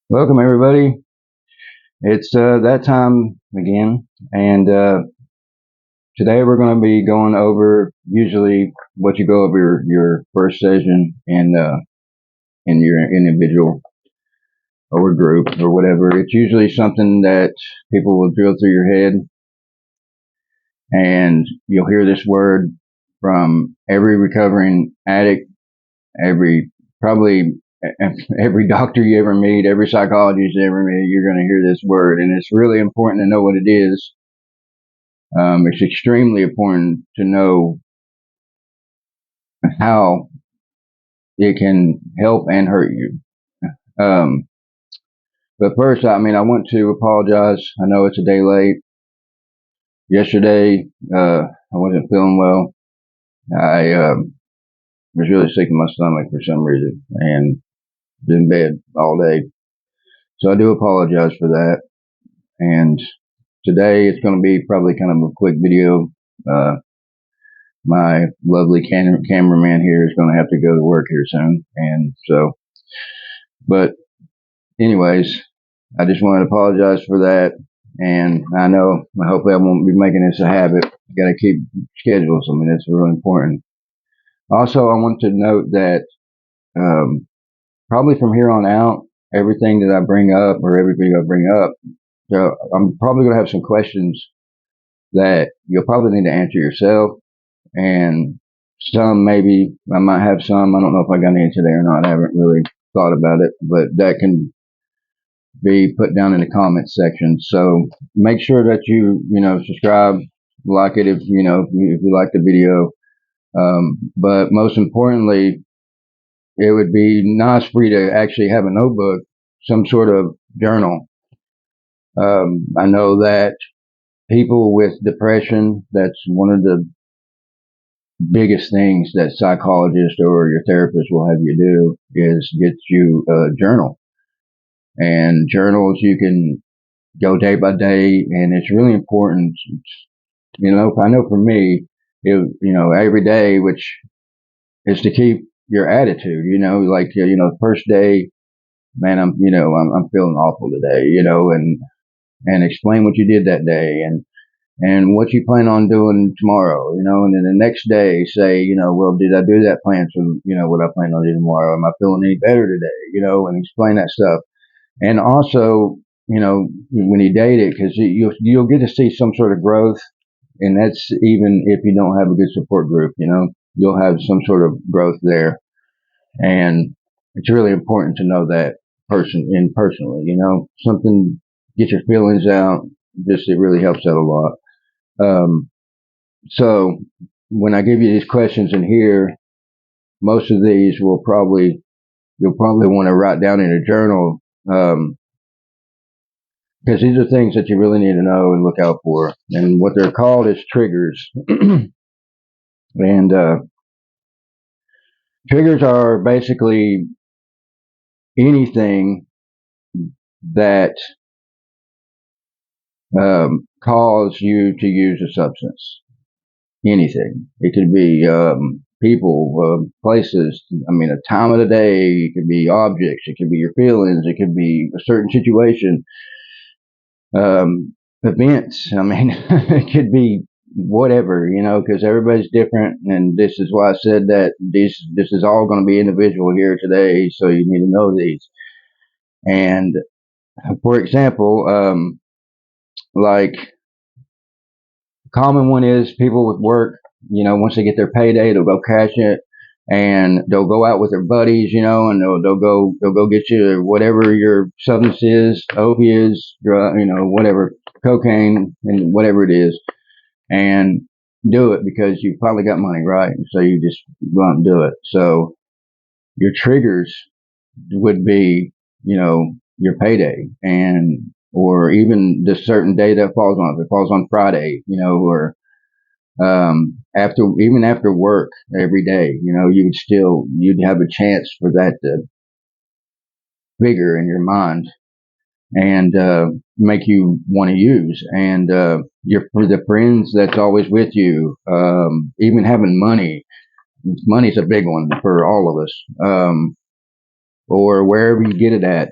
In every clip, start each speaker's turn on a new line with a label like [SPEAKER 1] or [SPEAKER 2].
[SPEAKER 1] Welcome, everybody. It's that time again, and today we're going to be going over usually what you go over your first session in your individual or group or whatever. It's usually something that people will drill through your head, and you'll hear this word from every recovering addict, every probably every doctor you ever meet, every psychologist you ever meet. You're going to hear this word, and it's really important to know what it is. It's extremely important to know how it can help and hurt you. Um, but first, I want to apologize. I know it's a day late. Yesterday, I wasn't feeling well. I was really sick in my stomach for some reason and was in bed all day. So I do apologize for that. And today it's going to be probably kind of a quick video. Uh, my lovely cameraman here is going to have to go to work here soon. And so, but anyways, I just want to apologize for that. And I know, hopefully, I won't be making this a habit. You got to keep schedules. I mean, that's really important. Also, I want to note that probably from here on out, everything that I bring up or every video I bring up, so I'm probably going to have some questions that you'll probably need to answer yourself. And some maybe I might have some. I don't know if I got an answer there or not. I haven't really thought about it, but that can be put down in the comments section. So make sure that you subscribe, like it if you like the video. But most importantly, it would be nice for you to actually have a notebook, some sort of journal. I know that people with depression, that's one of the biggest things that psychologists or your therapist will have you do is get you a journal. And journals you can go day by day, and it's really important. I know for me, every day, which is to keep your attitude. Like first day, man, I'm feeling awful today. And explain what you did that day, and what you plan on doing tomorrow. And then the next day, say, well, did I do that plan? So, what I plan on doing tomorrow? Am I feeling any better today? And explain that stuff. And also, when you date it, because you'll get to see some sort of growth, and that's even if you don't have a good support group. You'll have some sort of growth there, and it's really important to know that person in personally. Something, get your feelings out. Just it really helps out a lot. Um, so when I give you these questions in here, most of these you'll probably want to write down in a journal. Because these are things that you really need to know and look out for. And what they're called is triggers. And triggers are basically anything that cause you to use a substance. Anything. It could be people, places. I mean, a time of the day. It could be objects. It could be your feelings. It could be a certain situation. Events. I mean, it could be whatever, because everybody's different. And this is why I said that this is all going to be individual here today. So you need to know these. And for example, like common one is people with work. Once they get their payday, they'll go cash it, and they'll go out with their buddies, and they'll go get you whatever your substance is, opiates, drug, whatever, cocaine, and whatever it is, and do it because you finally got money, right? So you just go out and do it. So your triggers would be, your payday, and or even the certain day that falls on. If it falls on Friday, or after work every day, you'd have a chance for that to figure in your mind and make you want to use. And for the friends that's always with you, even having money's a big one for all of us. Or wherever you get it at,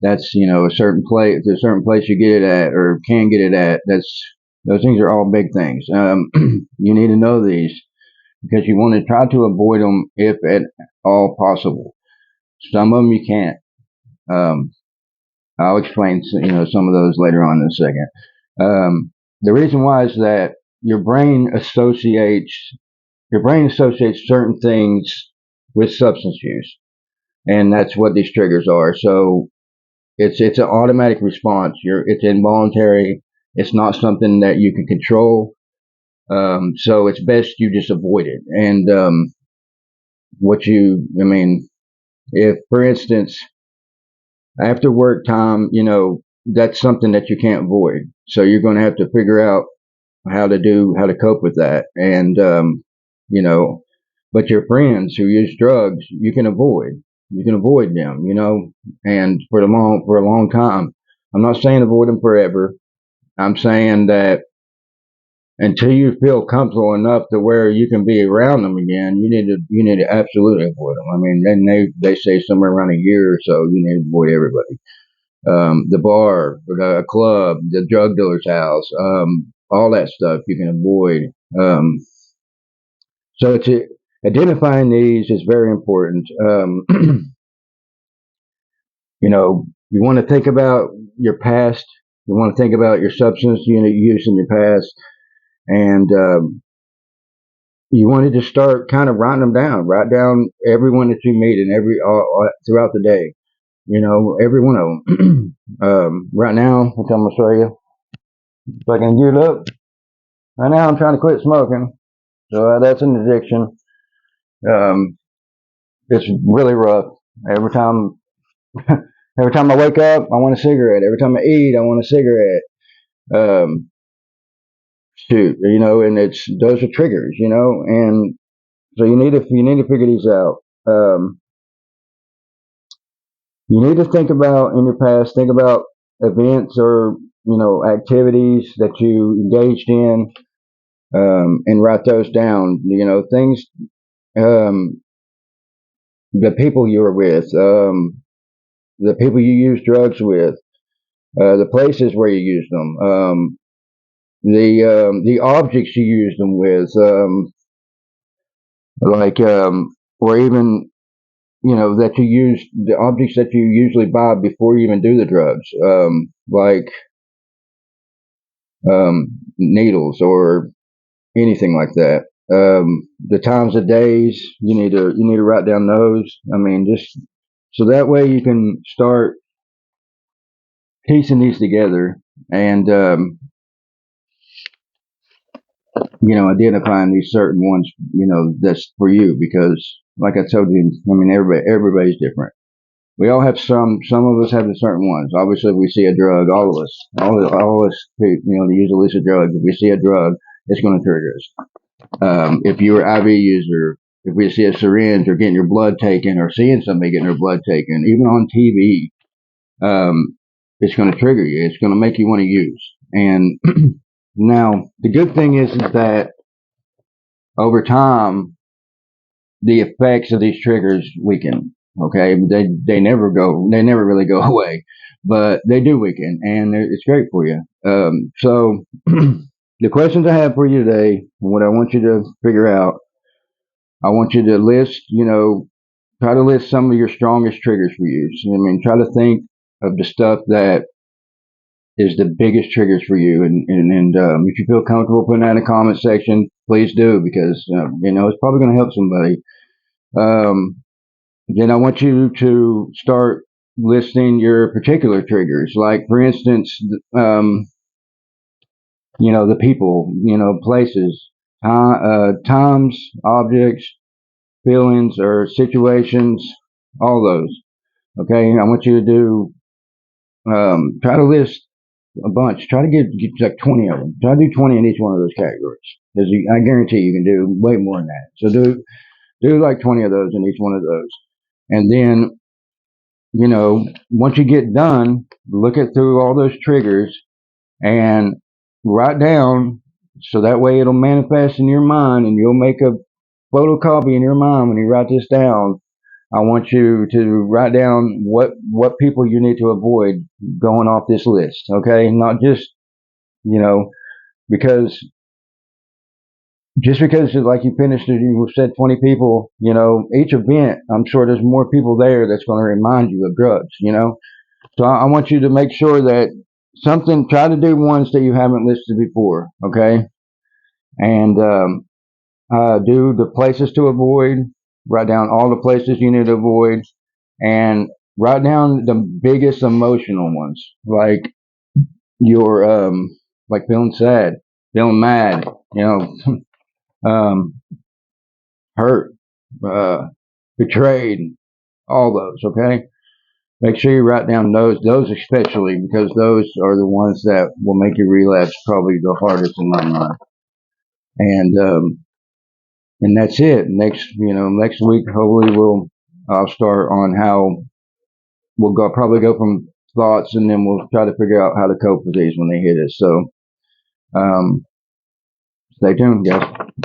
[SPEAKER 1] That's, a certain place, you get it at or can get it at. Those things are all big things. You need to know these because you want to try to avoid them if at all possible. Some of them you can't. Um, I'll explain, some of those later on in a second. The reason why is that your brain associates certain things with substance use, and that's what these triggers are. So it's an automatic response. It's involuntary. It's not something that you can control. So it's best you just avoid it. And I mean, if for instance after work time, that's something that you can't avoid. So you're going to have to figure out how to cope with that. And you know, but your friends who use drugs, you can avoid. You can avoid them, and for a long time. I'm not saying avoid them forever. I'm saying that until you feel comfortable enough to where you can be around them again, you need to absolutely avoid them. I mean, then they say somewhere around a year or so, you need to avoid everybody. The bar, the club, the drug dealer's house, all that stuff you can avoid. Um, so identifying these is very important. You want to think about your past. You want to think about your substance use in your past, and you wanted to start kind of writing them down. Write down everyone that you meet and throughout the day. Every one of them. Right now, which I'm gonna show you, if I can get up. Right now, I'm trying to quit smoking, so that's an addiction. Um, it's really rough. Every time, every time I wake up, I want a cigarette. Every time I eat, I want a cigarette. Um, and it's those are triggers, and so you need to figure these out. You need to think about in your past, think about events or activities that you engaged in, and write those down. Things, um, the people you were with, the people you used drugs with, the places where you used them, the objects you used them with, like or even that you use the objects that you usually buy before you even do the drugs, like needles or anything like that. The times of days you need to write down those. I mean, just so that way you can start piecing these together and identifying these certain ones that's for you because like I told you, I mean everybody's different. We all have some of us have the certain ones. Obviously, if we see a drug, all of us, to use a list of drugs. If we see a drug, it's going to trigger us. If you're an IV user, if we see a syringe or getting your blood taken or seeing somebody getting their blood taken, even on TV, it's going to trigger you. It's going to make you want to use. And now the good thing is that over time, the effects of these triggers weaken. Okay, they never really go away, but they do weaken, and it's great for you. So the questions I have for you today, and what I want you to figure out, I want you to try to list some of your strongest triggers for you. So, I mean, try to think of the stuff that is the biggest triggers for you, and if you feel comfortable putting that in the comment section, please do because it's probably going to help somebody. Um, then I want you to start listing your particular triggers. Like, for instance, the people, places, times, objects, feelings, or situations, all those. Okay, I want you to try to list a bunch. Try to get like 20 of them. Try to do 20 in each one of those categories. Because I guarantee you can do way more than that. So do like 20 of those in each one of those. And then once you get done, look at through all those triggers and write down so that way it'll manifest in your mind and you'll make a photocopy in your mind when you write this down I want you to write down what people you need to avoid going off this list. Okay, not just you know because just because like you finished it, you said 20 people. Each event, I'm sure there's more people there that's going to remind you of drugs. So I want you to make sure that try to do ones that you haven't listed before. Okay, and do the places to avoid. Write down all the places you need to avoid, and write down the biggest emotional ones, like your like feeling sad, feeling mad, um, hurt, uh, betrayed, all those. Okay, make sure you write down those especially because those are the ones that will make you relapse probably the hardest in my mind. And that's it. Next week hopefully I'll start on how we'll probably go from thoughts, and then we'll try to figure out how to cope with these when they hit us. So um, stay tuned, guys.